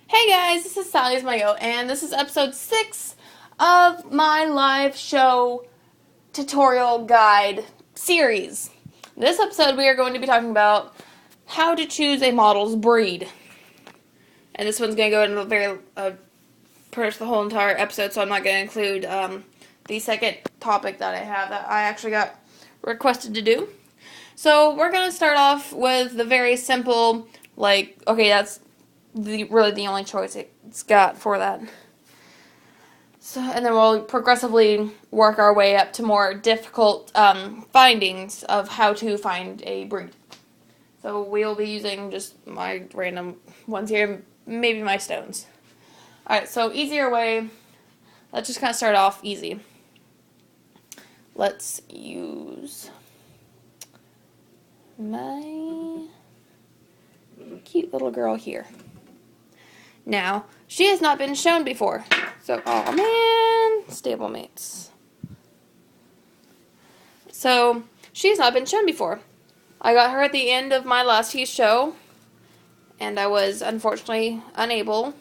Hey guys, this is Sally's Mayo, and this is episode 6 of my live show tutorial guide series. In this episode, we are going to be talking about how to choose a model's breed. And this one's going to go into pretty much the whole entire episode, so I'm not going to include the second topic that I have that I actually got requested to do. So we're going to start off with the very simple, that's really the only choice it's got for that. So, and then we'll progressively work our way up to more difficult findings of how to find a breed. So we'll be using just my random ones here, maybe my stones. Alright, so easier way, let's just kind of start off easy. Let's use my cute little girl here. Now, she has not been shown before. So, oh man, stablemates. So, she's not been shown before. I got her at the end of my last few show, and I was unfortunately unable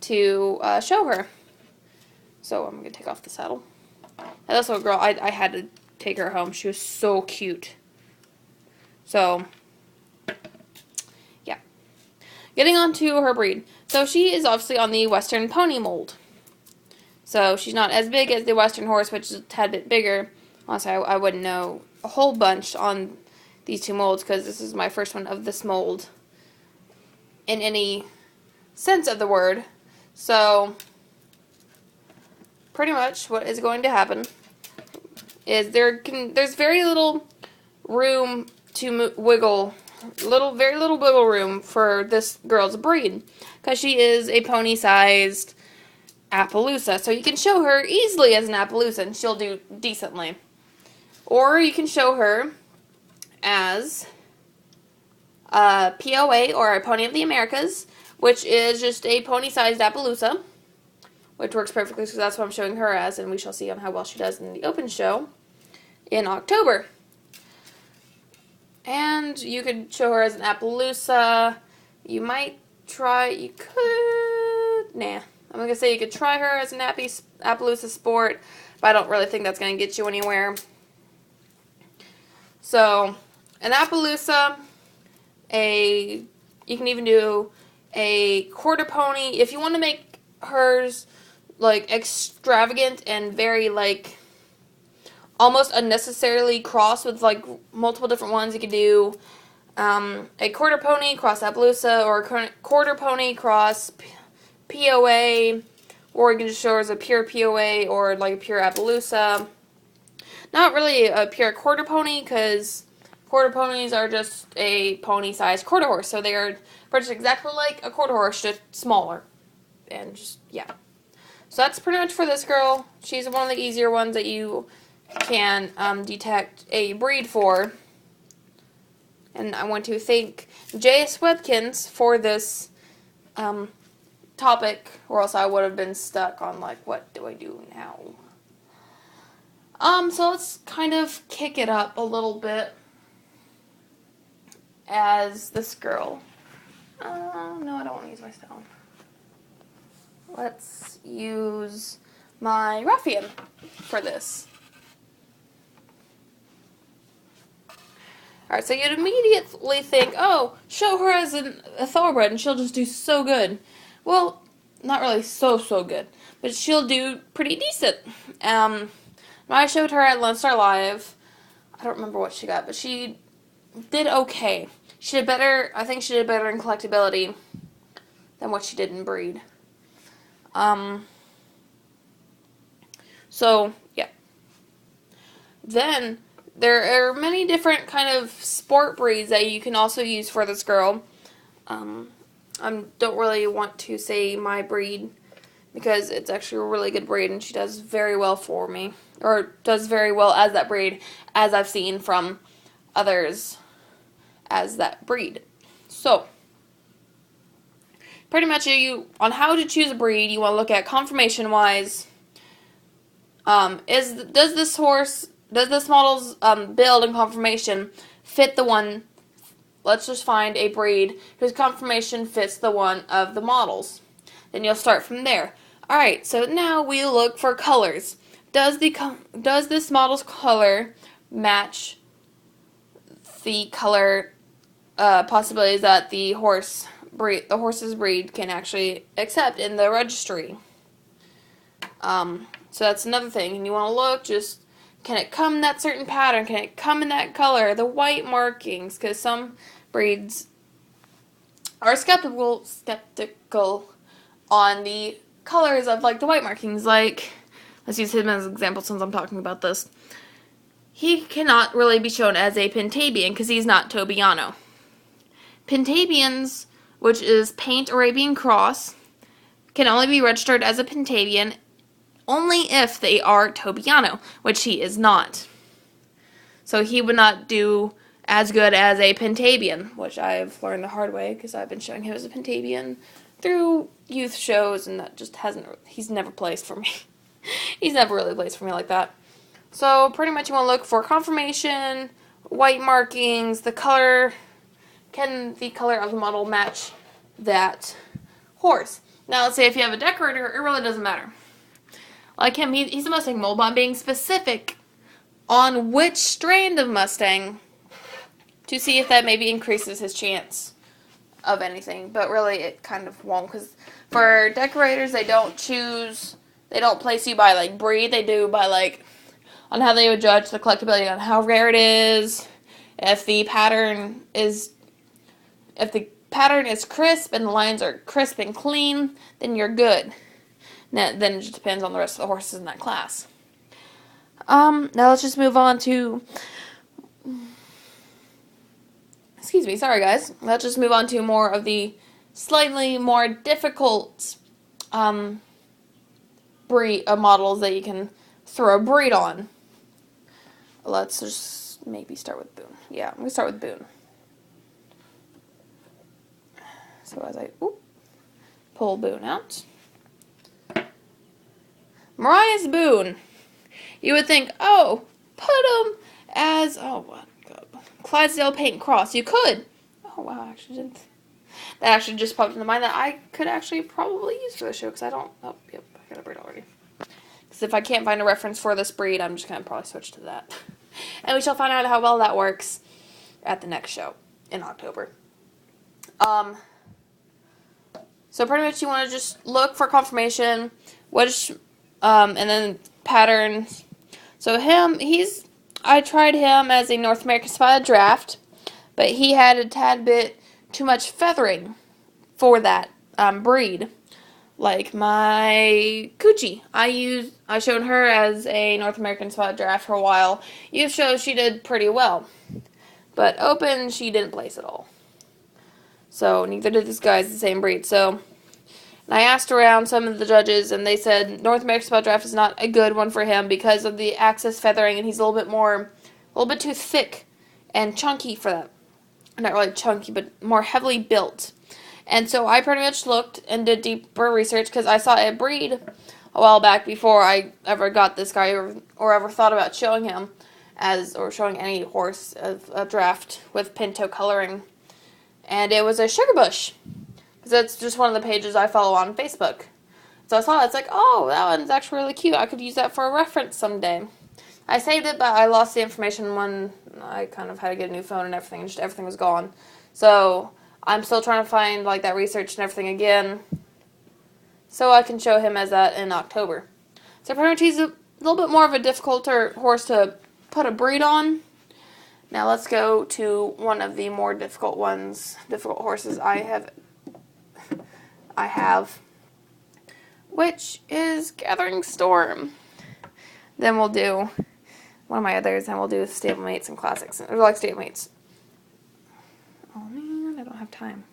to show her. So, I'm going to take off the saddle. And this little girl, I had to take her home. She was so cute. So, yeah. Getting on to her breed. So she is obviously on the Western Pony mold. So she's not as big as the Western Horse, which is a tad bit bigger. Honestly, I wouldn't know a whole bunch on these two molds because this is my first one of this mold in any sense of the word. So pretty much what is going to happen is there's very little room to wiggle. Very little wiggle room for this girl's breed because she is a pony-sized Appaloosa. So you can show her easily as an Appaloosa and she'll do decently. Or you can show her as a POA or a Pony of the Americas, which is just a pony-sized Appaloosa, which works perfectly because that's what I'm showing her as, and we shall see on how well she does in the open show in October. And you could show her as an Appaloosa. You could, I'm going to say you could try her as an Appaloosa Sport, but I don't really think that's going to get you anywhere. So, an Appaloosa, you can even do a quarter pony. If you want to make hers, extravagant and very, almost unnecessarily cross with multiple different ones. You could do a quarter pony cross Appaloosa or a quarter pony cross POA, or you can just show her as a pure POA or a pure Appaloosa. Not really a pure quarter pony because quarter ponies are just a pony-sized quarter horse, so they are pretty much exactly like a quarter horse, just smaller. And just, yeah. So that's pretty much for this girl. She's one of the easier ones that you can detect a breed for. And I want to thank J.S. Webkins for this topic, or else I would have been stuck on, what do I do now? So let's kind of kick it up a little bit as this girl. No, I don't want to use my stone. Let's use my ruffian for this. Alright, so you'd immediately think, oh, show her as a thoroughbred and she'll just do so good. Well, not really so good, but she'll do pretty decent. When I showed her at Lone Star Live, I don't remember what she got, but she did okay. She did better, I think she did better in collectability than what she did in breed. So, yeah. Then, there are many different kind of sport breeds that you can also use for this girl. I don't really want to say my breed because it's actually a really good breed and she does very well for me. Or does very well as that breed, as I've seen from others as that breed. So, pretty much on how to choose a breed, you want to look at conformation-wise. Does this model's build and conformation fit the one let's just find a breed whose conformation fits the one of the models. Then you'll start from there. Alright, so now we look for colors. Does this model's color match the color possibilities that the horse's breed can actually accept in the registry? So that's another thing. And you want to look, just, can it come in that certain pattern? Can it come in that color? The white markings, because some breeds are skeptical on the colors of, like, the white markings. Like, let's use him as an example since I'm talking about this. He cannot really be shown as a Pintabian because he's not Tobiano. Pintabians, which is Paint Arabian Cross, can only be registered as a Pintabian only if they are Tobiano, which he is not. So he would not do as good as a Pintabian, which I've learned the hard way because I've been showing him as a Pintabian through youth shows, and that just he's never placed for me. He's never really placed for me like that. So pretty much you want to look for conformation, white markings, the color. Can the color of the model match that horse? Now let's say if you have a decorator, it really doesn't matter. Like him, he's a Mustang mold, but I'm being specific on which strand of Mustang to see if that maybe increases his chance of anything. But really, it kind of won't, because for decorators, they don't place you by, like, breed. They do by, like, on how they would judge the collectability, on how rare it is, if the pattern is crisp and the lines are crisp and clean, then you're good. Then it just depends on the rest of the horses in that class. Now let's just move on to... Excuse me, sorry guys. Let's just move on to more of the slightly more difficult breed models that you can throw a breed on. Let's just maybe start with Boone. Yeah, I'm going to start with Boone. So as I pull Boone out. Marius Boone. You would think, oh, put him as, Clydesdale Paint Cross. You could. Oh, wow, I actually didn't. That actually just popped into mind that I could actually probably use for the show, because I don't, I got a breed already. Because if I can't find a reference for this breed, I'm just going to probably switch to that. And we shall find out how well that works at the next show in October. So pretty much you want to just look for confirmation, and then patterns. So I tried him as a North American Spotted Draft, but he had a tad bit too much feathering for that breed. Like my Coochie, I showed her as a North American Spotted Draft for a while. Youth show she did pretty well, but open she didn't place at all. So neither did this guy's the same breed. So and I asked around some of the judges, and they said North American Spotted Draft is not a good one for him because of the axis feathering, and he's a little bit too thick and chunky for that. Not really chunky, but more heavily built. And so I pretty much looked and did deeper research because I saw a breed a while back before I ever got this guy or ever thought about showing him or showing any horse of a draft with pinto coloring. And it was a Sugarbush. Because that's just one of the pages I follow on Facebook. So I saw it. It's like, oh, that one's actually really cute. I could use that for a reference someday. I saved it, but I lost the information when I kind of had to get a new phone and everything. And just everything was gone. So I'm still trying to find like that research and everything again, so I can show him as that in October. So pretty much he's a little bit more of a difficult horse to put a breed on. Now let's go to one of the more difficult horses I have, which is Gathering Storm. Then we'll do one of my others, and we'll do stablemates and classics, or like stablemates. Oh man, I don't have time.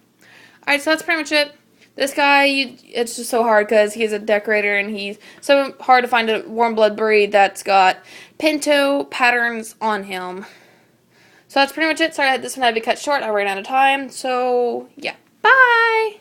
Alright, so that's pretty much it. This guy, it's just so hard because he's a decorator and he's so hard to find a warm blood breed that's got pinto patterns on him. So that's pretty much it. Sorry, this one had to be cut short. I ran out of time. So, yeah. Bye!